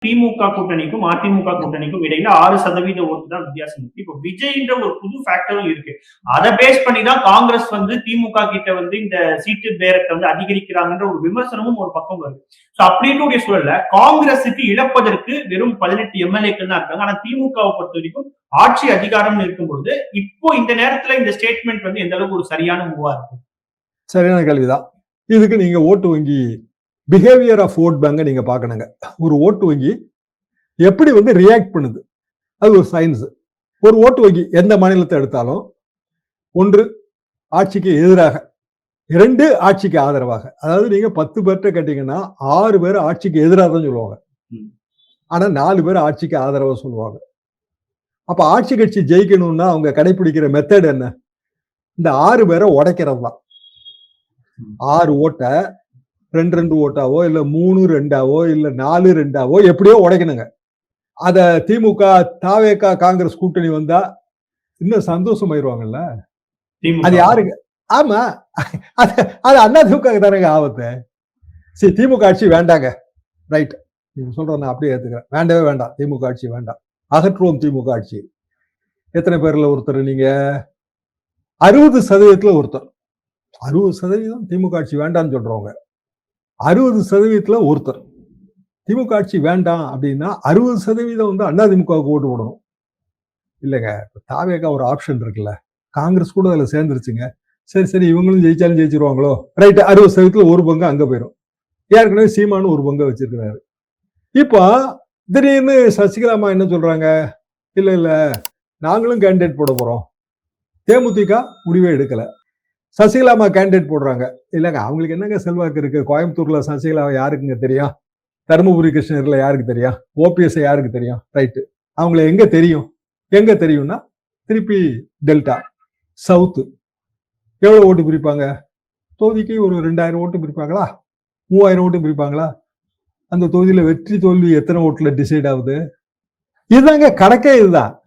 திமுக கூட்டணிக்கும் அதிமுக கூட்டணிக்கும் இடையில 6% ஓட்டு தான் வித்தியாசம் இருக்கு. இப்போ விஜய்ன்ற ஒரு புது ஃபேக்டரும் இருக்கு. அதை பேஸ் பண்ணி தான் காங்கிரஸ் திமுக கிட்ட இந்த சீட்டு பேரத்தை அதிகரிக்கிறாங்கன்ற ஒரு விமர்சனமும் ஒரு பக்கம் வருது. சோ அப்படின்ற சூழல்ல காங்கிரஸுக்கு இழப்பதற்கு வெறும் 18 எம்எல்ஏக்கள் தான் இருக்காங்க. ஆனா திமுகவை பொறுத்த வரைக்கும் ஆட்சி அதிகாரம் இருக்கும்பொழுது இப்போ இந்த நேரத்துல இந்த ஸ்டேட்மெண்ட் எந்த அளவுக்கு ஒரு சரியான மூவா இருக்கும்? சரியான கேள்விதான். இதுக்கு நீங்க ஓட்டு வங்கி பிஹேவியர் ஆஃப் ஓட் பேங்க நீங்க பாக்கணுங்க. ஒரு ஓட்டு வங்கி எப்படி ரியாக்ட் பண்ணுது, அது ஒரு சயின்ஸ். ஒரு ஓட்டு வங்கி எந்த மாநிலத்தை எடுத்தாலும், ஒன்று ஆட்சிக்கு எதிராக, 2 ஆட்சிக்கு ஆதரவாக. அதாவது நீங்க 10 பேர்கிட்ட கேட்டீங்கன்னா 6 பேர் ஆட்சிக்கு எதிராக தான் சொல்லுவாங்க, ஆனா 4 பேர் ஆட்சிக்கு ஆதரவா சொல்லுவாங்க. அப்ப ஆட்சி கட்சி ஜெயிக்கணும்னா அவங்க கடைபிடிக்கிற மெத்தட் என்ன? இந்த 6 பேரை உடைக்கிறது தான். 6 ஓட்டை 2 ஓட்டாவோ இல்ல 3-2ஆவோ இல்ல 4-2ஆவோ எப்படியோ உடைக்கணுங்க. அத திமுக தாவேகா காங்கிரஸ் கூட்டணி வந்தா இன்னும் சந்தோஷமாயிருவாங்கல்ல. அது யாருங்க? ஆமா, அது அதிமுக தானங்க ஆபத்து. சரி, திமுக ஆட்சி வேண்டாங்க, ரைட், நீங்க சொல்ற நான் அப்படியே ஏத்துக்கிறேன். வேண்டவே வேண்டாம், திமுக ஆட்சி வேண்டாம், அகற்றுவோம் திமுக ஆட்சி. எத்தனை பேர்ல ஒருத்தர் நீங்க? 60% ஒருத்தர். 60% திமுக ஆட்சி வேண்டாம்னு சொல்றவங்க 60% ஒருத்தர் திமுக ஆட்சி வேண்டாம் அப்படின்னா 60% அதிமுகவுக்கு ஓட்டு போடணும் இல்லைங்க. தாவேகா ஒரு ஆப்ஷன் இருக்குல்ல, காங்கிரஸ் கூட அதுல சேர்ந்துருச்சுங்க. சரி இவங்களும் ஜெயிச்சாலும் ஜெயிச்சிருவாங்களோ, ரைட், 60% ஒரு பங்கு அங்க போயிடும். ஏற்கனவே சீமானு ஒரு பங்கு வச்சிருக்கிறாரு. இப்போ திடீர்னு சசிகலாமா என்ன சொல்றாங்க? இல்ல நாங்களும் கேண்டிடேட் போட போறோம். தேமுதிக முடிவே எடுக்கல, சசிகலாமா கேண்டிடேட் போடுறாங்க. இல்லங்க, அவங்களுக்கு என்னங்க செல்வாக்கு இருக்கு? கோயம்புத்தூர்ல சசிகலாவை யாருக்குங்க தெரியும்? தருமபுரி கிருஷ்ணகிரில யாருக்கு தெரியும்? ஓபிஎஸ் யாருக்கு தெரியும்? ரைட்டு, அவங்களை எங்க தெரியும்னா திருப்பி டெல்டா சவுத்து எவ்வளவு ஓட்டு பிரிப்பாங்க? தொகுதிக்கு ஒரு 2000 ஓட்டு பிரிப்பாங்களா? 3000 ஓட்டு பிரிப்பாங்களா? அந்த தொகுதியில வெற்றி தோல்வி எத்தனை ஓட்டுல டிசைட் ஆகுது? இதுதாங்க கணக்கே. இதுதான்